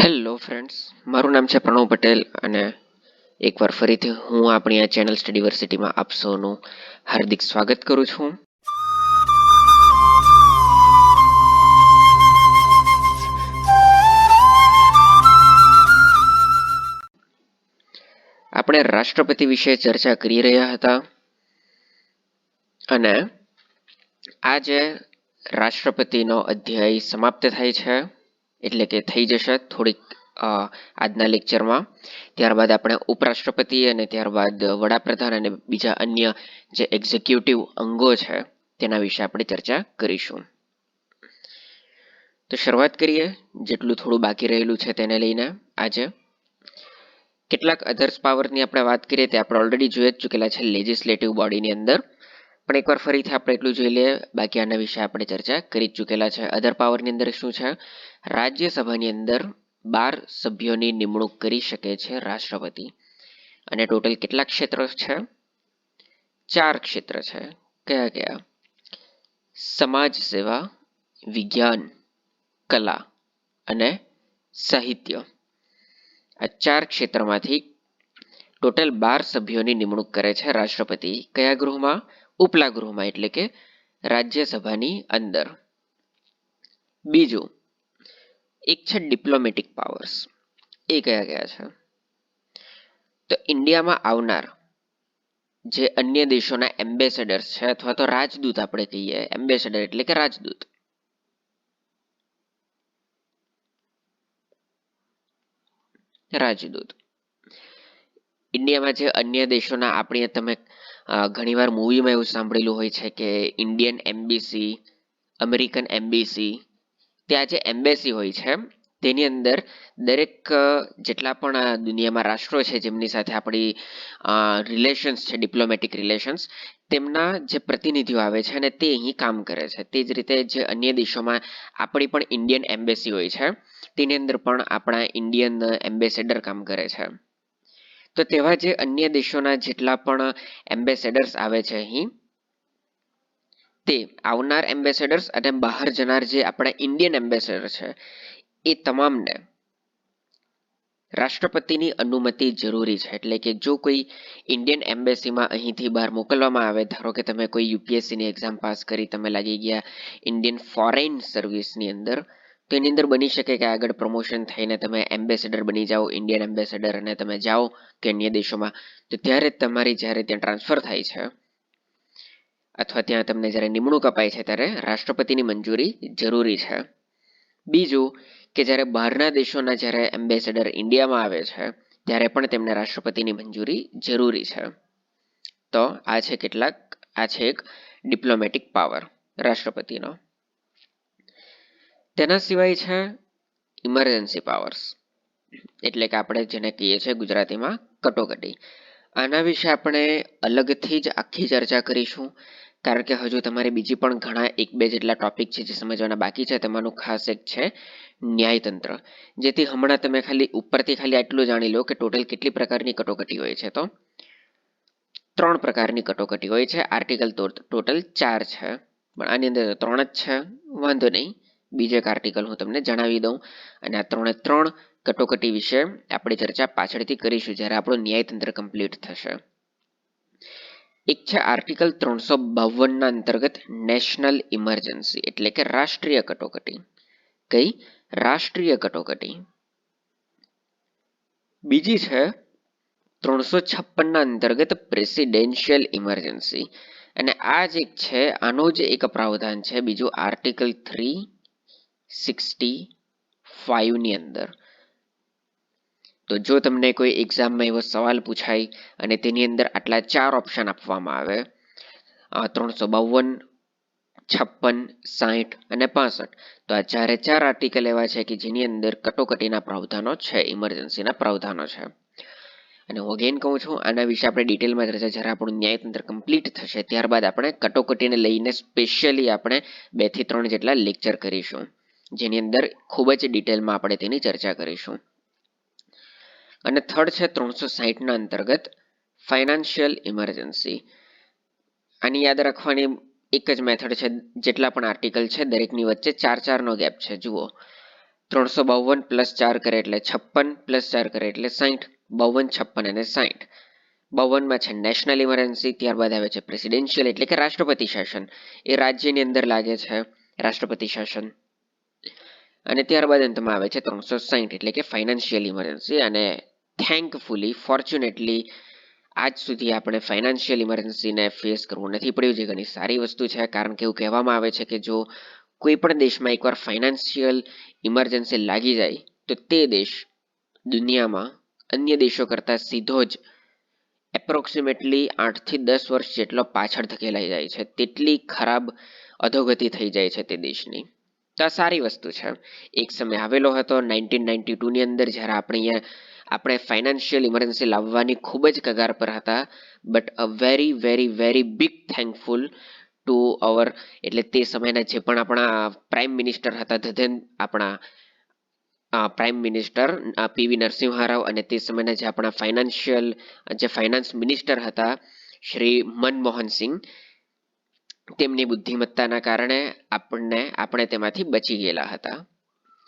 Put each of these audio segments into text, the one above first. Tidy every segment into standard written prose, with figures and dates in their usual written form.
Hello friends, મારું નામ છે પ્રણવ પટેલ અને એકવાર ફરીથી હું આપણી આ ચેનલ સ્ટડીવર્સિટીમાં આપ સૌનું હાર્દિક સ્વાગત કરું છું. આપણે રાષ્ટ્રપતિ વિશે ચર્ચા કરી રહ્યા હતા અને આજે રાષ્ટ્રપતિનો અધ્યાય સમાપ્ત થાય છે, એટલે કે થઈ જશે થોડીક આજના લેક્ચરમાં. ત્યારબાદ આપણે ઉપરાષ્ટ્રપતિ અને ત્યારબાદ વડાપ્રધાન અને બીજા અન્ય જે એક્ઝિક્યુટિવ અંગો છે તેના વિશે આપણે ચર્ચા કરીશું. તો શરૂઆત કરીએ જેટલું થોડું બાકી રહેલું છે તેને લઈને. આજે કેટલાક અધર્સ પાવરની આપણે વાત કરીએ તે આપણે ઓલરેડી જોઈ જ ચૂકેલા છે લેજિસ્લેટિવ બોડીની અંદર, પણ એકવાર ફરીથી આપણે એટલું જોઈ લઈએ. બાકી આના વિશે આપણે ચર્ચા કરી જ ચૂકેલા છે. અધર પાવરની અંદર શું છે? રાજ્યસભાની અંદર 12 સભ્યોની નિમણૂક કરી શકે છે રાષ્ટ્રપતિ. અને ટોટલ કેટલા ક્ષેત્ર છે? 4 ક્ષેત્ર છે. કયા કયા? સમાજ સેવા, વિજ્ઞાન, કલા અને સાહિત્ય. આ 4 ક્ષેત્રમાંથી ટોટલ 12 સભ્યોની નિમણૂક કરે છે રાષ્ટ્રપતિ. કયા ગૃહમાં? ઉપલા ગૃહમાં, એટલે કે રાજ્યસભાની અંદર. બીજું એક છે ડિપ્લોમેટિક પાવર્સ. એ કયા કયા છે? તો ઇન્ડિયામાં આવનાર જે અન્ય દેશોના એમ્બેસેડર્સ છે અથવા તો રાજદૂત આપણે કહીએ. એમ્બેસેડર એટલે કે રાજદૂત. રાજદૂત ઇન્ડિયામાં જે અન્ય દેશોના, આપણે તમે ઘણીવાર મૂવીમાં એવું સાંભળેલું હોય છે કે ઇન્ડિયન એમ્બેસી, અમેરિકન એમ્બેસી, ત્યાં જે એમ્બેસી હોય છે તેની અંદર દરેક જેટલા પણ દુનિયામાં રાષ્ટ્રો છે જેમની સાથે આપણી રિલેશન્સ છે, ડિપ્લોમેટિક રિલેશન્સ, તેમના જે પ્રતિનિધિઓ આવે છે અને તે અહીં કામ કરે છે. તે જ રીતે જે અન્ય દેશોમાં આપણી પણ ઇન્ડિયન એમ્બેસી હોય છે તેની અંદર પણ આપણા ઇન્ડિયન એમ્બેસેડર કામ કરે છે. તો તેવા જે અન્ય દેશોના જેટલા પણ એમ્બેસેડર્સ આવે છે અહીં, તે આવનાર એમ્બેસેડર્સ અને બહાર જનાર જે આપણા ઇન્ડિયન એમ્બેસેડર છે એ તમામને રાષ્ટ્રપતિની અનુમતિ જરૂરી છે. એટલે કે જો કોઈ ઇન્ડિયન એમ્બેસીમાં અહીંથી બહાર મોકલવામાં આવે, ધારો કે તમે કોઈ યુપીએસસીની એક્ઝામ પાસ કરી, તમે લાગી ગયા ઇન્ડિયન ફોરેન સર્વિસની અંદર, તો એની અંદર બની શકે કે આગળ પ્રમોશન થઈને તમે એમ્બેસેડર બની જાઓ, ઇન્ડિયન એમ્બેસેડર, અને તમે જાઓ કે અન્ય દેશોમાં, તો ત્યારે તમારી જ્યારે ત્યાં ટ્રાન્સફર થાય છે અથવા ત્યાં તમને જ્યારે નિમણૂક અપાય છે ત્યારે રાષ્ટ્રપતિની મંજૂરી જરૂરી છે. બીજું કે જ્યારે બહારના દેશોના જ્યારે એમ્બેસેડર ઇન્ડિયામાં આવે છે ત્યારે પણ તેમને રાષ્ટ્રપતિની મંજૂરી જરૂરી છે. તો આ છે એક ડિપ્લોમેટિક પાવર રાષ્ટ્રપતિનો. તેના સિવાય છે ઇમરજન્સી પાવર્સ, એટલે કે આપણે જેને કહીએ છીએ ગુજરાતીમાં કટોકટી. આના વિશે આપણે અલગથી જ આખી ચર્ચા કરીશું, કારણ કે હજુ તમારે બીજી પણ ઘણા 1-2 જેટલા ટોપિક છે જે સમજવાના બાકી છે. તેમાંનું ખાસ એક છે ન્યાયતંત્ર, જેથી હમણાં તમે ઉપરથી આટલું જાણી લો કે ટોટલ કેટલી પ્રકારની કટોકટી હોય છે. તો 3 પ્રકારની કટોકટી હોય છે. આર્ટિકલ ટોટલ 4 છે, પણ આની અંદર 3 જ છે. વાંધો નહીં, બીજો એક આર્ટિકલ હું તમને જણાવી દઉં અને આ 3 કટોકટી વિશે આપણી ચર્ચા પાછળથી કરીશું જ્યારે આપણું ન્યાયતંત્ર કમ્પ્લીટ થશે. એક છે આર્ટિકલ 352 ના અંતર્ગત નેશનલ ઇમરજન્સી, એટલે કે રાષ્ટ્રીય કટોકટી. કઈ? રાષ્ટ્રીય કટોકટી. બીજી છે 356 ના અંતર્ગત પ્રેસિડેન્શિયલ ઇમરજન્સી, અને આ જે છે આનો જે એક પ્રાવધાન છે બીજું આર્ટિકલ 365 ની અંદર. તો જો તમને કોઈ એક્ઝામમાં એવો સવાલ પૂછાય અને તેની અંદર આટલા 4 ઓપ્શન આપવામાં આવે, 352, 56, 60 અને 65, તો આ 4 આર્ટિકલ એવા છે કે જેની અંદર કટોકટીના પ્રાવધાનો છે, ઇમરજન્સીના પ્રાવધાનો છે. અને હું અગેન કહું છું, આના વિશે આપણે ડિટેલમાં ચર્ચા જ્યારે આપણું ન્યાયતંત્ર કમ્પ્લીટ થશે ત્યારબાદ આપણે કટોકટીને લઈને સ્પેશિયલી આપણે 2 થી 3 જેટલા લેક્ચર કરીશું, જેની અંદર ખૂબ જ ડિટેલમાં આપણે તેની ચર્ચા કરીશું. અને થર્ડ છે 360 ના અંતર્ગત ફાઇનાન્શિયલ ઇમરજન્સી. આની યાદ રાખવાની એક જ મેથડ છે, જેટલા પણ આર્ટિકલ છે દરેકની વચ્ચે 4-4 નો ગેપ છે. જુઓ, 352 પ્લસ 4 કરે એટલે 56 પ્લસ 4 કરે એટલે 60. 52, 56 અને 60. 52માં છે નેશનલ ઇમરજન્સી, ત્યારબાદ આવે છે પ્રેસિડેન્શિયલ એટલે કે રાષ્ટ્રપતિ શાસન, એ રાજ્યની અંદર લાગે છે રાષ્ટ્રપતિ શાસન. અને ત્યારબાદ અંતમાં આવે છે 360 એટલે કે ફાઇનાન્શિયલ ઇમરજન્સી. અને થેન્કફુલી, ફોર્ચ્યુનેટલી આજ સુધી આપણે ફાઇનાન્શિયલ ઇમરજન્સીને ફેસ કરવું નથી પડ્યું, જે ઘણી સારી વસ્તુ છે. કારણ કે એવું કહેવામાં આવે છે કે જો કોઈ પણ દેશમાં એકવાર ફાઇનાન્શિયલ ઇમરજન્સી લાગી જાય તો તે દેશ દુનિયામાં અન્ય દેશો કરતાં સીધો જ એપ્રોક્સિમેટલી 8 થી 10 વર્ષ જેટલો પાછળ ધકેલાઈ જાય છે. તેટલી ખરાબ અધોગતિ થઈ જાય છે તે દેશની. તો આ સારી વસ્તુ છે. એક સમય આવેલો હતો 1992ની અંદર, જ્યારે આપણે ફાઇનાન્શિયલ ઇમરજન્સી લાવવાની ખૂબ જ કગાર પર હતા. But a very very very big thankful to our, એટલે તે સમયના જે પણ આપણા પ્રાઇમ મિનિસ્ટર હતા, આપણા prime minister PV Narsinh Rao, અને તે સમયના જે આપણા ફાઇનાન્સ મિનિસ્ટર હતા શ્રી મનમોહન સિંહ, તેમની બુદ્ધિમત્તાના કારણે આપણે તેમાંથી બચી ગયેલા હતા.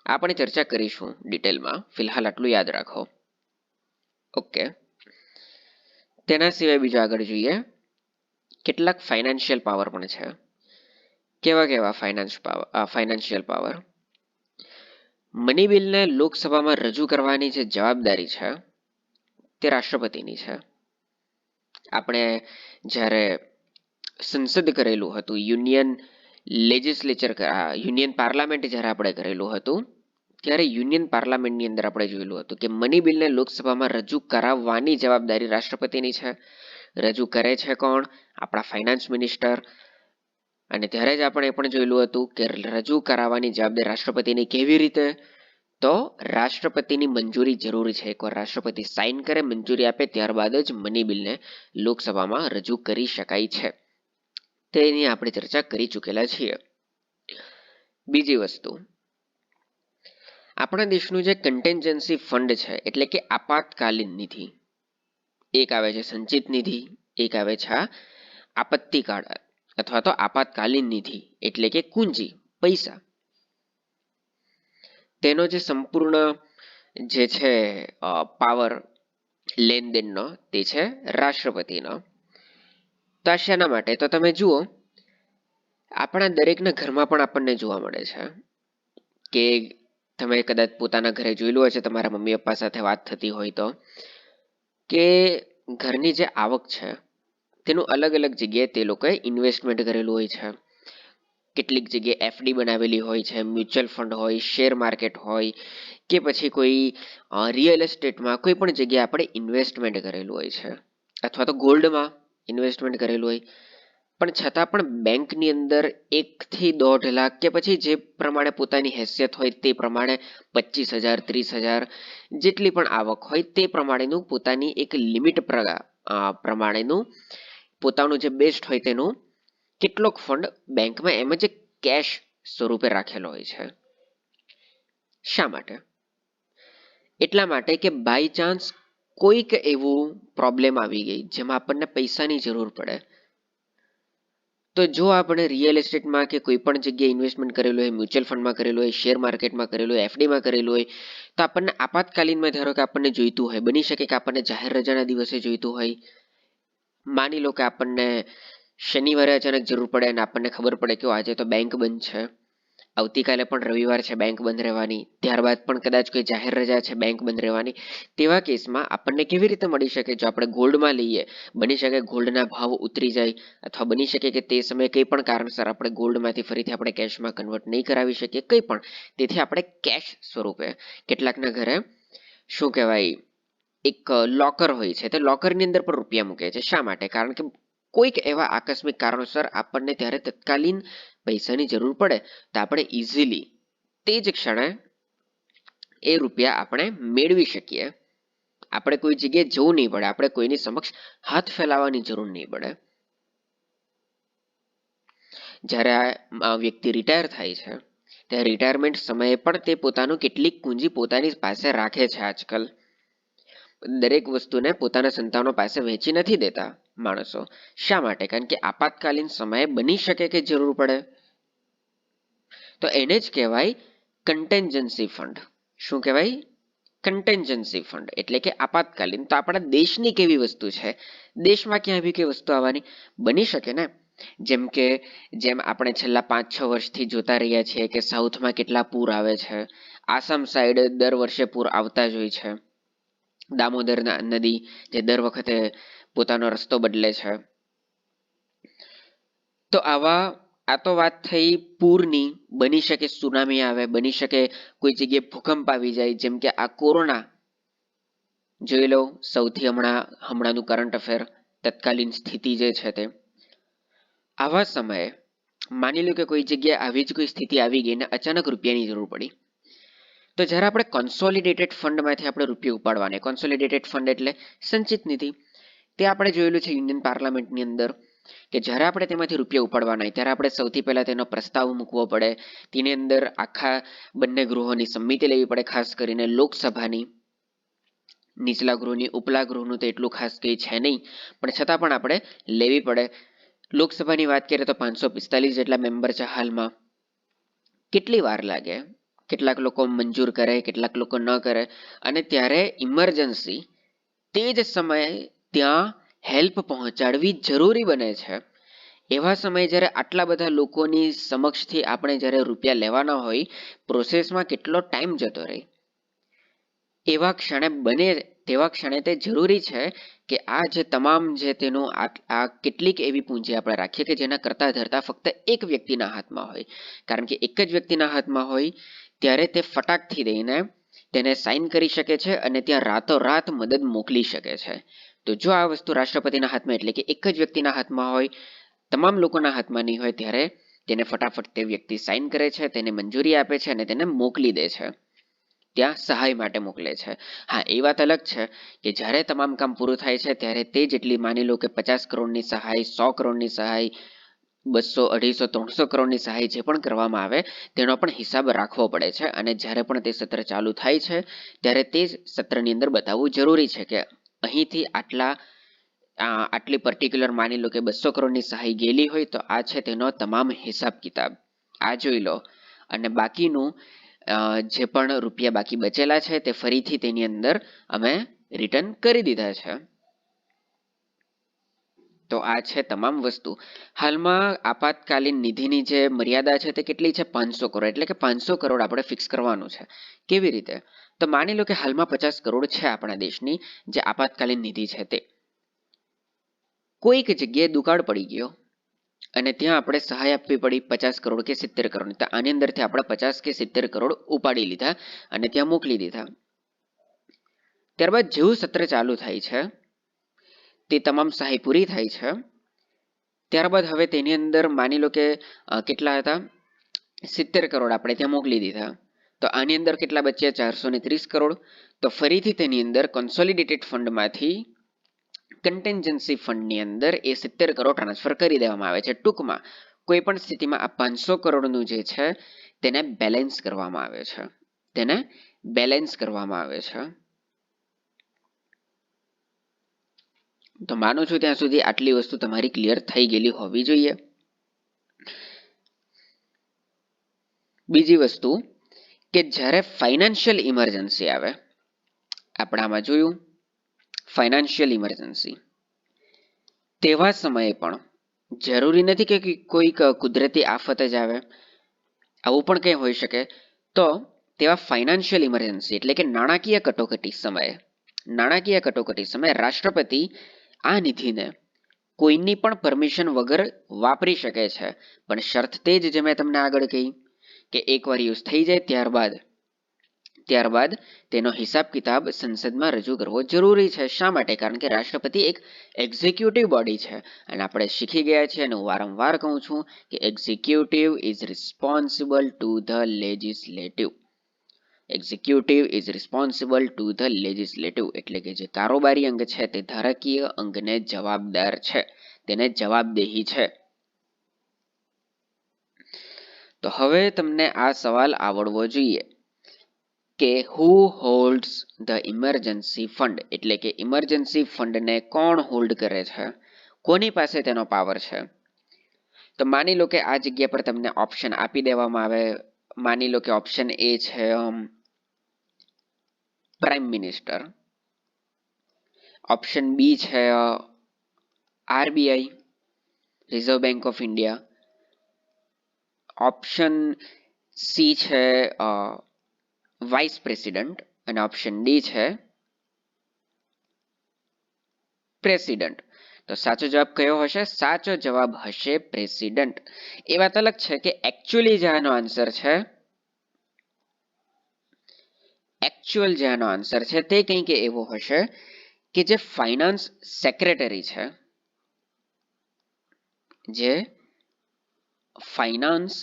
આપણે ચર્ચા કરીશું ડિટેલમાં, ફિલહાલ આટલું યાદ રાખો. ઓકે, તેના સિવાય બીજું આગળ જોઈએ. કેટલાક ફાઇનાન્શિયલ પાવર પણ છે. કેવા ફાઇનાન્શિયલ પાવર? મની બિલને લોકસભામાં રજૂ કરવાની જે જવાબદારી છે તે રાષ્ટ્રપતિની છે. આપણે જ્યારે સંસદ કરેલું હતું, યુનિયન પાર્લામેન્ટ જ્યારે આપણે કરેલું હતું, ત્યારે યુનિયન પાર્લામેન્ટની અંદર આપણે જોયેલું હતું કે મની બિલને લોકસભામાં રજૂ કરાવવાની જવાબદારી રાષ્ટ્રપતિની છે. રજૂ કરે છે કોણ? આપણા ફાઇનાન્સ મિનિસ્ટર. અને ત્યારે જ આપણે એ પણ જોયેલું હતું કે રજૂ કરાવવાની જવાબદારી રાષ્ટ્રપતિની. કેવી રીતે? તો રાષ્ટ્રપતિની મંજૂરી જરૂરી છે. એકવાર રાષ્ટ્રપતિ સાઇન કરે, મંજૂરી આપે, ત્યારબાદ જ મની બિલને લોકસભામાં રજૂ કરી શકાય છે. તેની આપણે ચર્ચા કરી ચૂકેલા છીએ. બીજી વસ્તુ, આપણા દેશનું જે કન્ટેન્જન્સી ફંડ છે, એટલે કે આપાતકાલીન નિધિ, એક આવે છે સંચિત નિધિ, એક આવે છે આપત્તિકાળ અથવા તો આપાતકાલીન નિધિ એટલે કે કુંજી, પૈસા. તેનો જે સંપૂર્ણ જે છે પાવર લેનદેનનો, તે છે રાષ્ટ્રપતિનો. તો આ શેના માટે? તો તમે જુઓ, આપણા દરેકના ઘરમાં પણ આપણને જોવા મળે છે કે તમે કદાચ પોતાના ઘરે જોયેલું હશે, તમારા મમ્મી પપ્પા સાથે વાત થતી હોય તો, કે ઘરની જે આવક છે તેનું અલગ અલગ જગ્યાએ તે લોકોએ ઇન્વેસ્ટમેન્ટ કરેલું હોય છે. કેટલીક જગ્યાએ એફડી બનાવેલી હોય છે, મ્યુચ્યુઅલ ફંડ હોય, શેર માર્કેટ હોય, કે પછી કોઈ રિયલ એસ્ટેટમાં કોઈ પણ જગ્યાએ આપણે ઇન્વેસ્ટમેન્ટ કરેલું હોય છે, અથવા તો ગોલ્ડમાં ઇન્વેસ્ટમેન્ટ કરેલું હોય. પણ છતાં પણ બેંકની અંદર 1 થી 1.5 લાખ કે પછી જે પ્રમાણે પોતાની હેસિયત હોય તે પ્રમાણે 25,000, 30,000 જેટલી પણ આવક હોય તે પ્રમાણેનું પોતાની એક લિમિટ પ્રમાણેનું પોતાનું જે બેસ્ટ હોય તેનું કેટલોક ફંડ બેંકમાં એમ જ કેશ સ્વરૂપે રાખેલો હોય છે. શા માટે? એટલા માટે કે બાય ચાન્સ કોઈક એવું પ્રોબ્લેમ આવી ગઈ જેમાં આપણને પૈસાની જરૂર પડે, તો જો આપણે રિયલ એસ્ટેટમાં કે કોઈ પણ જગ્યાએ ઇન્વેસ્ટમેન્ટ કરેલું હોય, મ્યુચ્યુઅલ ફંડમાં કરેલું હોય, શેર માર્કેટમાં કરેલું હોય, એફડીમાં કરેલું હોય, તો આપણને આપાતકાલીનમાં ધારો કે આપણને જોઈતું હોય, બની શકે કે આપણને જાહેર રજાના દિવસે જોઈતું હોય. માની લો કે આપણને શનિવારે અચાનક જરૂર પડે અને આપણને ખબર પડે કે આજે તો બેંક બંધ છે, આવતીકાલે પણ રવિવાર છે, બેંક બંધ રહેવાની, ત્યારબાદ પણ કદાચ કોઈ જાહેર રજા છે, બેંક બંધ રહેવાની. તેવા કેસમાં આપણને કેવી રીતે મળી શકે? જો આપણે ગોલ્ડમાં લઈએ, બની શકે ગોલ્ડના ભાવ ઉતરી જાય, અથવા બની શકે કે તે સમયે કંઈ પણ કારણસર આપણે ગોલ્ડમાંથી ફરીથી આપણે કેશમાં કન્વર્ટ નહીં કરાવી શકીએ, કંઈ પણ. તેથી આપણે કેશ સ્વરૂપે કેટલાકના ઘરે શું કહેવાય, એક લોકર હોય છે, તે લોકરની અંદર પણ રૂપિયા મૂકે છે. શા માટે? કારણ કે કોઈક એવા આકસ્મિક કારણોસર આપણને ત્યારે તત્કાલીન પૈસાની જરૂર પડે તો આપણે ઇઝીલી તે જ ક્ષણે એ રૂપિયા આપણે મેળવી શકીએ. આપણે કોઈ જગ્યાએ જવું નહીં પડે, આપણે કોઈની સમક્ષ હાથ ફેલાવવાની જરૂર નહીં પડે. જ્યારે આ વ્યક્તિ રિટાયર થાય છે ત્યારે રિટાયરમેન્ટ સમયે પણ તે પોતાનું કેટલીક પૂંજી પોતાની પાસે રાખે છે. આજકાલ દરેક વસ્તુને પોતાના સંતાનો પાસે વેચી નથી દેતા માણસો. શા માટે? કારણ કે આપાતકાલીન સમયે બની શકે કે જરૂર પડે. તો એને જ કહેવાય કન્ટેન્જન્સી ફંડ. શું કહેવાય? કન્ટેન્જન્સી ફંડ એટલે કે આપાતકાલીન. તો આપણા દેશની કેવી વસ્તુ છે, દેશમાં ક્યાં એવી કેવી વસ્તુ આવવાની બની શકે ને. જેમ આપણે છેલ્લા 5-6 વર્ષથી જોતા રહ્યા છીએ કે સાઉથમાં કેટલા પૂર આવે છે. આસામ સાઈડ દર વર્ષે પૂર આવતા જ હોય છે. દામોદર નદી જે દર વખતે પોતાનો રસ્તો બદલે છે. તો આ તો વાત થઈ પૂરની. બની શકે સુનામી આવે, બની શકે કોઈ જગ્યાએ ભૂકંપ આવી જાય, જેમ કે આ કોરોના જોઈ લો. સૌથી હમણાંનું કરંટ અફેર, તત્કાલીન સ્થિતિ જે છે તે. આવા સમયે માની લો કે કોઈ જગ્યાએ આવી જ કોઈ સ્થિતિ આવી ગઈ ને અચાનક રૂપિયાની જરૂર પડી, તો જ્યારે આપણે કોન્સોલિડેટેડ ફંડમાંથી આપણે રૂપિયા ઉપાડવાના. કોન્સોલિડેટેડ ફંડ એટલે સંચિત નિધિ. તે આપણે જોયેલું છે ઇન્ડિયન પાર્લામેન્ટની અંદર કે જ્યારે આપણે તેમાંથી રૂપિયા ઉપાડવાના હોય ત્યારે આપણે સૌથી પહેલા તેનો પ્રસ્તાવ મૂકવો પડે. તેની અંદર આખા બંને ગૃહોની સંમતિ લેવી પડે, ખાસ કરીને લોકસભાની. નીચલા ગૃહની, ઉપલા ગૃહનું તો એટલું ખાસ કંઈ છે નહીં, પણ છતાં પણ આપણે લેવી પડે. લોકસભાની વાત કરીએ તો 545 જેટલા મેમ્બર છે હાલમાં. કેટલી વાર લાગે? કેટલાક લોકો મંજૂર કરે, કેટલાક લોકો ન કરે. અને ત્યારે ઇમરજન્સી તે જ સમયે ત્યાં હેલ્પ પહોંચાડવી જરૂરી બને છે. એવા સમયે જ્યારે આટલા બધા લોકોની સમક્ષથી આપણે જ્યારે રૂપિયા લેવાના હોય, પ્રોસેસમાં કેટલો ટાઈમ જતો રહે. એવા ક્ષણે બને તેવા ક્ષણે તે જરૂરી છે કે આ જે તમામ જે તેનું આ કેટલીક એવી પૂંજી આપણે રાખીએ કે જેના કરતા ધરતા ફક્ત એક વ્યક્તિના હાથમાં હોય. કારણ કે એક જ વ્યક્તિના હાથમાં હોય ત્યારે તે ફટાકથી દઈને તેને સાઇન કરી શકે છે અને ત્યાં રાતોરાત મદદ મોકલી શકે છે. તો જો આ વસ્તુ રાષ્ટ્રપતિના હાથમાં એટલે કે એક જ વ્યક્તિના હાથમાં હોય, તમામ લોકોના હાથમાં નહીં હોય, ત્યારે તેને ફટાફટ તે વ્યક્તિ સાઇન કરે છે, તેને મંજૂરી આપે છે અને તેને મોકલી દે છે, ત્યાં સહાય માટે મોકલે છે. હા, એ વાત અલગ છે કે જ્યારે તમામ કામ પૂરું થાય છે ત્યારે તે જેટલી માની લો કે 50 કરોડની સહાય, 100 કરોડની સહાય, 200, 250, 300 કરોડની સહાય જે પણ કરવામાં આવે તેનો પણ હિસાબ રાખવો પડે છે. અને જ્યારે પણ તે સત્ર ચાલુ થાય છે ત્યારે તે સત્રની અંદર બતાવવું જરૂરી છે કે અહીંથી આટલી પર્ટિક્યુલર માની લો કે 200 કરોડની સહાય ગયેલી હોય તો આ છે તેનો તમામ હિસાબ કિતાબ, આ જોઈ લો. અને બાકીનું જે પણ રૂપિયા બાકી બચેલા છે તે ફરીથી તેની અંદર અમે રિટર્ન કરી દીધા છે. તો આ છે તમામ વસ્તુ. હાલમાં આપાતકાલીન નિધિની જે મર્યાદા છે તે કેટલી છે? 500 કરોડ. એટલે કે 500 કરોડ આપણે ફિક્સ કરવાનું છે. કેવી રીતે? તો માની લો કે હાલમાં 50 કરોડ છે આપણા દેશની જે આપાતકાલીન નિધિ છે તે. કોઈક જગ્યાએ દુકાળ પડી ગયો અને ત્યાં આપણે સહાય આપવી પડી 50 કરોડ કે 70 કરોડ. તો આની અંદરથી આપણે 50 કે 70 કરોડ ઉપાડી લીધા અને ત્યાં મોકલી દીધા. ત્યારબાદ જેવું સત્ર ચાલુ થાય છે, તે તમામ સહાય પૂરી થાય છે, ત્યારબાદ હવે તેની અંદર માની લો કે કેટલા હતા? 70 કરોડ આપણે ત્યાં મોકલી દીધા. તો આની અંદર કેટલા બચ્યા? 430 કરોડ. તો ફરીથી તેની અંદર કોન્સોલિડેટેડ ફંડમાંથી કન્ટેન્જન્સી ફંડની અંદર એ 70 કરોડ ટ્રાન્સફર કરી દેવામાં આવે છે. ટૂંકમાં કોઈ પણ સ્થિતિમાં આ 500 કરોડનું જે છે તેને બેલેન્સ કરવામાં આવે છે. તેને બેલેન્સ કરવામાં આવે છે. તો માનું છું ત્યાં સુધી આટલી વસ્તુ તમારી ક્લિયર થઈ ગયેલી હોવી જોઈએ. બીજી વસ્તુ કે જ્યારે ફાઇનાન્શિયલ ઇમરજન્સી આવે, આપણામાં જોયું ફાઇનાન્શિયલ ઇમરજન્સી, તેવા સમયે પણ જરૂરી નથી કે કોઈક કુદરતી આફત જ આવે, આવું પણ કંઈ હોઈ શકે. તો તેવા ફાઇનાન્શિયલ ઇમરજન્સી એટલે કે નાણાકીય કટોકટી સમયે રાષ્ટ્રપતિ આ નિધિને કોઈની પણ પરમિશન વગર વાપરી શકે છે. પણ શરત તે જ જે મેં તમને આગળ કહી કે એકવાર યુઝ થઈ જાય ત્યારબાદ તેનો હિસાબ કિતાબ સંસદમાં રજૂ કરવો જરૂરી છે. શા માટે? કારણ કે રાષ્ટ્રપતિ એક એક્ઝિક્યુટિવ બોડી છે અને આપણે શીખી ગયા છીએ અને હું વારંવાર કહું છું કે executive is responsible to the legislative. Executive is responsible to the legislative એટલે કે જે કારોબારી અંગ છે તે ધારાકીય અંગને જવાબદાર છે, તેને જવાબદેહી છે. તો હવે તમને આ સવાલ આવડવો જોઈએ કે હુ હોલ્ડ્સ ધ ઇમરજન્સી ફંડ એટલે કે ઇમરજન્સી ફંડને કોણ હોલ્ડ કરે છે, કોની પાસે તેનો પાવર છે. તો માની લો કે આ જગ્યા પર તમને ઓપ્શન આપી દેવામાં આવે માની લો કે ઓપ્શન એ છે પ્રાઇમ મિનિસ્ટર, ઓપ્શન બી છે RBI, reserve bank of India, option C છે વાઇસ પ્રેસિડન્ટ અને ઓપ્શન ડી છે પ્રેસિડન્ટ. તો સાચો જવાબ કયો હશે? સાચો જવાબ હશે પ્રેસિડન્ટ. એ વાત અલગ છે કે એકચ્યુઅલી જે આનો આન્સર છે, એકચ્યુઅલ જે આનો આન્સર છે તે કંઈક એવો હશે કે જે ફાઇનાન્સ સેક્રેટરી છે, જે ફાઇનાન્સ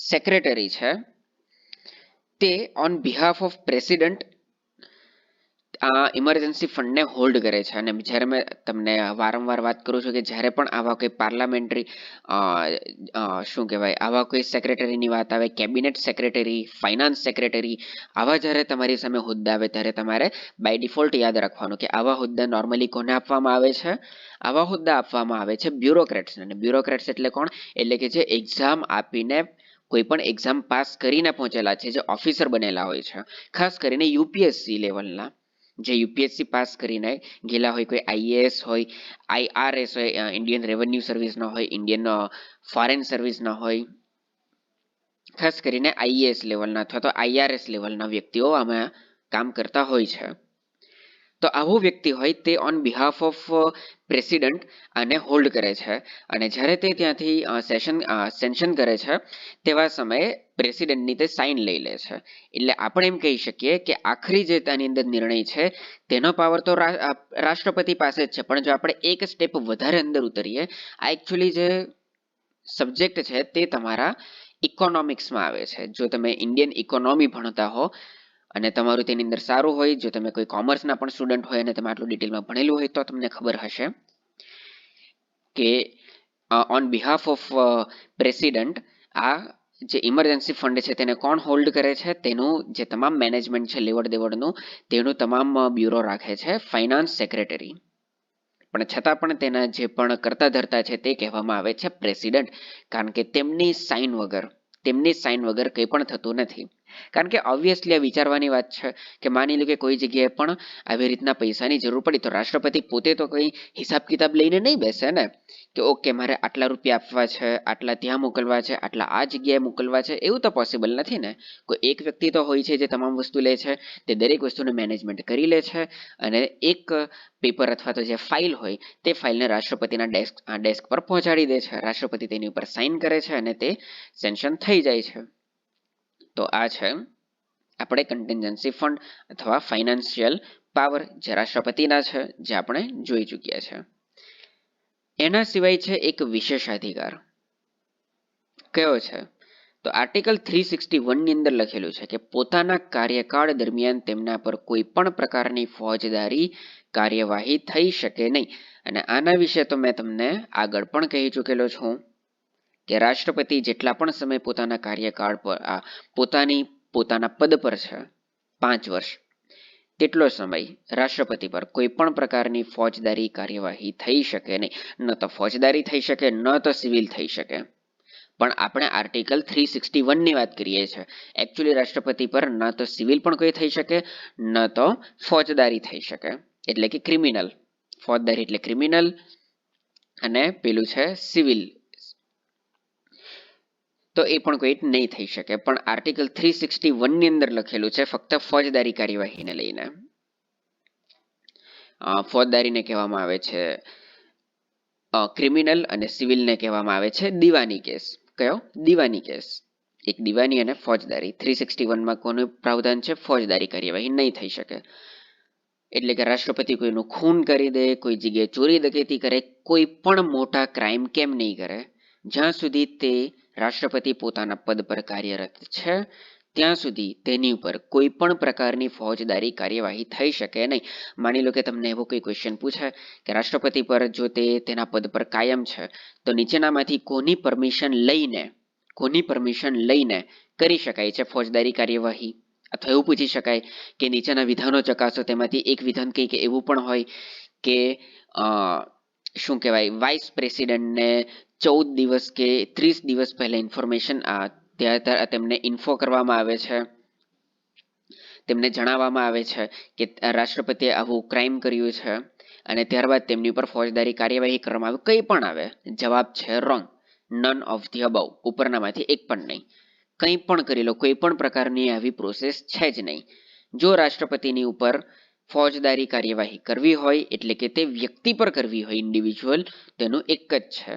સેક્રેટરી છે તે ઓન બિહાફ ઓફ પ્રેસિડન્ટ આ ઇમરજન્સી ફંડને હોલ્ડ કરે છે. અને જ્યારે મેં તમને વારંવાર વાત કરું છું કે જ્યારે પણ આવા કોઈ પાર્લામેન્ટરી શું કહેવાય આવા કોઈ સેક્રેટરીની વાત આવે, કેબિનેટ સેક્રેટરી, ફાઇનાન્સ સેક્રેટરી, આવા જ્યારે તમારી સામે હોદ્દા આવે ત્યારે તમારે બાય ડિફોલ્ટ યાદ રાખવાનું કે આવા હોદ્દા નોર્મલી કોને આપવામાં આવે છે? આવા હોદ્દા આપવામાં આવે છે બ્યુરોક્રેટ્સને. અને બ્યુરોક્રેટ્સ એટલે કોણ? એટલે કે જે એક્ઝામ આપીને કોઈ પણ એક્ઝામ પાસ કરીને પહોંચેલા છે, જે ઓફિસર બનેલા હોય છે, ખાસ કરીને યુપીએસસી લેવલના, જે યુપીએસસી પાસ કરીને ગયેલા હોય, કોઈ આઈએએસ હોય, આઈઆરએસ હોય, ઇન્ડિયન રેવન્યુ સર્વિસના હોય, ઇન્ડિયન ફોરેન સર્વિસના હોય, ખાસ કરીને આઈએએસ લેવલના અથવા તો આઈઆરએસ લેવલના વ્યક્તિઓ આમાં કામ કરતા હોય છે. તો આવો વ્યક્તિ હોય તે ઓન બિહાફ ઓફ પ્રેસિડન્ટ આને હોલ્ડ કરે છે. અને જ્યારે તે ત્યાંથી સેન્શન કરે છે તેવા સમયે પ્રેસિડન્ટની તે સાઇન લઈ લે છે. એટલે આપણે એમ કહી શકીએ કે આખરી જે તેની અંદર નિર્ણય છે તેનો પાવર તો રાષ્ટ્રપતિ પાસે જ છે. પણ જો આપણે એક સ્ટેપ વધારે અંદર ઉતરીએ, આ એકચ્યુઅલી જે સબ્જેક્ટ છે તે તમારા ઇકોનોમિક્સમાં આવે છે. જો તમે ઇન્ડિયન ઇકોનોમી ભણતા હો અને તમારું તેની અંદર સારું હોય, જો તમે કોઈ કોમર્સના પણ સ્ટુડન્ટ હોય અને તમે આટલું ડિટેલમાં ભણેલું હોય તો તમને ખબર હશે કે ઓન બિહાફ ઓફ પ્રેસિડન્ટ આ જે ઇમરજન્સી ફંડ છે તેને કોણ હોલ્ડ કરે છે? તેનું જે તમામ મેનેજમેન્ટ છે લેવડ દેવડનું, તેનું તમામ બ્યુરો રાખે છે ફાઇનાન્સ સેક્રેટરી. પણ છતાં પણ તેના જે પણ કરતા ધરતા છે તે કહેવામાં આવે છે પ્રેસિડન્ટ, કારણ કે તેમની સાઇન વગર કંઈ પણ થતું નથી. કારણ કે ઓબ્વિયસલી આ વિચારવાની વાત છે કે માની લો કે કોઈ જગ્યાએ પણ આવી રીતના પૈસાની જરૂર પડી તો રાષ્ટ્રપતિ પોતે તો કંઈ હિસાબ કિતાબ લઈને નહીં બેસે ને, કે ઓકે મારે આટલા રૂપિયા આપવા છે, આટલા ત્યાં મોકલવા છે, આટલા આ જગ્યાએ મોકલવા છે. એવું તો પોસિબલ નથી ને. કોઈ એક વ્યક્તિ તો હોય છે જે તમામ વસ્તુ લે છે, તે દરેક વસ્તુનું મેનેજમેન્ટ કરી લે છે અને એક પેપર અથવા તો જે ફાઇલ હોય તે ફાઇલને રાષ્ટ્રપતિના ડેસ્ક પર પહોંચાડી દે છે. રાષ્ટ્રપતિ તેની ઉપર સાઇન કરે છે અને તે સેન્શન થઈ જાય છે. તો આ છે આપણે કન્ટિન્જન્સી ફંડ અથવા ફાઇનાન્શિયલ પાવર જે રાષ્ટ્રપતિના છે, જે આપણે જોઈ ચૂક્યા છે. એના સિવાય છે એક વિશેષાધિકાર. કયો છે? તો આર્ટિકલ 361 ની અંદર લખેલું છે કે પોતાના કાર્યકાળ દરમિયાન તેમના પર કોઈ પણ પ્રકારની ફોજદારી કાર્યવાહી થઈ શકે નહીં. અને આના વિશે તો મેં તમને આગળ પણ કહી ચૂકેલો છું કે રાષ્ટ્રપતિ જેટલા પણ સમય પોતાના કાર્યકાળ પર પોતાના પદ પર છે 5 વર્ષ, તેટલો સમય રાષ્ટ્રપતિ પર કોઈ પણ પ્રકારની ફોજદારી કાર્યવાહી થઈ શકે નહીં. ન તો ફોજદારી થઈ શકે, ન તો સિવિલ થઈ શકે. પણ આપણે આર્ટિકલ 361 ની વાત કરીએ છીએ. એકચ્યુઅલી રાષ્ટ્રપતિ પર ન તો સિવિલ પણ કોઈ થઈ શકે, ન તો ફોજદારી થઈ શકે, એટલે કે ક્રિમિનલ. ફોજદારી એટલે ક્રિમિનલ અને પેલું છે સિવિલ, તો એ પણ કોઈ નહીં થઈ શકે. પણ આર્ટિકલ 361 ની અંદર લખેલું છે ફક્ત ફોજદારી કાર્યવાહીને લઈને. ફોજદારીને કહેવામાં આવે છે ક્રિમિનલ અને સિવિલને કહેવામાં આવે છે દીવાની કેસ. કયો? દીવાની કેસ. એક દીવાની અને ફોજદારી. 361માં કોનું પ્રાવધાન છે? ફોજદારી કાર્યવાહી નહીં થઈ શકે. એટલે કે રાષ્ટ્રપતિ કોઈનું ખૂન કરી દે, કોઈ જગ્યાએ ચોરી ડકેતી કરે, કોઈ પણ મોટા ક્રાઇમ કેમ નહીં કરે, જ્યાં સુધી તે રાષ્ટ્રપતિ પોતાના પદ પર કાર્યરત છે ત્યાં સુધી તેની ઉપર કોઈ પણ પ્રકારની ફોજદારી કાર્યવાહી થઈ શકે નહીં. માની લો કે તમને એવો કોઈ ક્વેશ્ચન પૂછે કે રાષ્ટ્રપતિ પર જો તે તેના પદ પર કાયમ છે તો નીચેનામાંથી કોની પરમિશન લઈને કરી શકાય છે ફોજદારી કાર્યવાહી? અથવા એવું પૂછી શકાય કે નીચેના વિધાનો ચકાસો, તેમાંથી એક વિધાન કંઈક એવું પણ હોય કે શું કહેવાય, વાઇસ પ્રેસિડેન્ટને 14 દિવસ કે 30 દિવસ પહેલા ઇન્ફોર્મેશન તેમને ઇન્ફો કરવામાં આવે છે, તેમને જણાવવામાં આવે છે કે રાષ્ટ્રપતિએ આવું ક્રાઇમ કર્યું છે અને ત્યારબાદ તેમની ઉપર ફોજદારી કાર્યવાહી કરવામાં આવે. કંઈ પણ આવે, જવાબ છે wrong. None of the above, ઉપરનામાંથી એક પણ નહીં. કંઈ પણ કરી લો, કોઈ પણ પ્રકારની આવી પ્રોસેસ છે જ નહીં. જો રાષ્ટ્રપતિની ઉપર ફોજદારી કાર્યવાહી કરવી હોય, એટલે કે તે વ્યક્તિ પર કરવી હોય ઇન્ડિવિજ્યુઅલ, તેનું એક જ છે,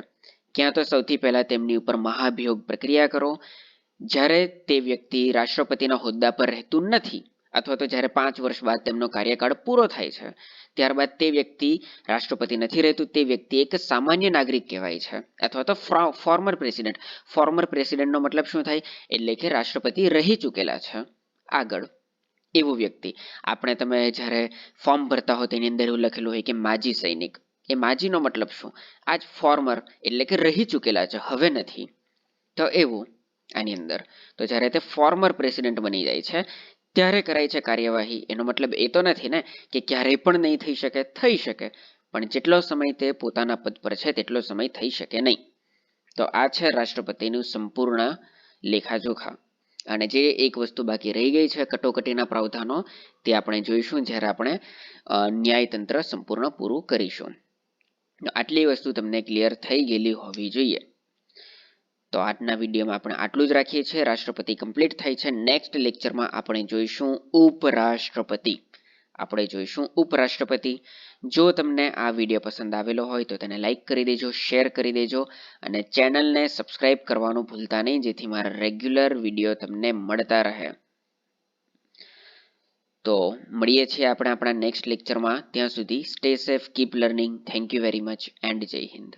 ક્યાં તો સૌથી પહેલા તેમની ઉપર મહાભિયોગ પ્રક્રિયા કરો. જ્યારે તે વ્યક્તિ રાષ્ટ્રપતિના હોદ્દા પર રહેતું નથી, અથવા તો જ્યારે 5 વર્ષ બાદ તેમનો કાર્યકાળ પૂરો થાય છે, ત્યારબાદ તે વ્યક્તિ રાષ્ટ્રપતિ નથી રહેતું, તે વ્યક્તિ એક સામાન્ય નાગરિક કહેવાય છે, અથવા તો ફોર્મર પ્રેસિડેન્ટ. ફોર્મર પ્રેસિડેન્ટનો મતલબ શું થાય? એટલે કે રાષ્ટ્રપતિ રહી ચૂકેલા છે આગળ, એવું વ્યક્તિ. તમે જ્યારે ફોર્મ ભરતા હો તેની અંદર એવું લખેલું હોય કે માજી સૈનિક. એ માજીનો મતલબ શું? આજ ફોર્મર એટલે કે રહી ચૂકેલા છે, હવે નથી. તો એવું આની અંદર તો જ્યારે તે ફોર્મર પ્રેસિડેન્ટ બની જાય છે ત્યારે કરાય છે કાર્યવાહી. એનો મતલબ એ તો નથી ને કે ક્યારેય પણ નહીં થઈ શકે, થઈ શકે, પણ જેટલો સમય તે પોતાના પદ પર છે તેટલો સમય થઈ શકે નહીં. તો આ છે રાષ્ટ્રપતિનું સંપૂર્ણ લેખાજોખા. અને જે એક વસ્તુ બાકી રહી ગઈ છે કટોકટીના પ્રાવધાનો, તે આપણે જોઈશું જ્યારે આપણે ન્યાયતંત્ર સંપૂર્ણ પૂરું કરીશું. આટલી વસ્તુ તમને ક્લિયર થઈ ગયેલી હોવી જોઈએ. તો આજના વિડીયોમાં આપણે આટલું જ રાખીએ છીએ. રાષ્ટ્રપતિ કમ્પ્લીટ થાય છે. નેક્સ્ટ લેક્ચરમાં આપણે જોઈશું ઉપરાષ્ટ્રપતિ. જો તમને આ વિડીયો પસંદ આવેલો હોય તો તેને લાઈક કરી દેજો, શેર કરી દેજો અને ચેનલને સબસ્ક્રાઇબ કરવાનું ભૂલતા નહીં, જેથી મારા રેગ્યુલર વિડીયો તમને મળતા રહે. તો મળીએ છીએ આપણે આપણા નેક્સ્ટ લેક્ચરમાં. ત્યાં સુધી stay safe, keep learning. Thank you very much and જય હિન્દ.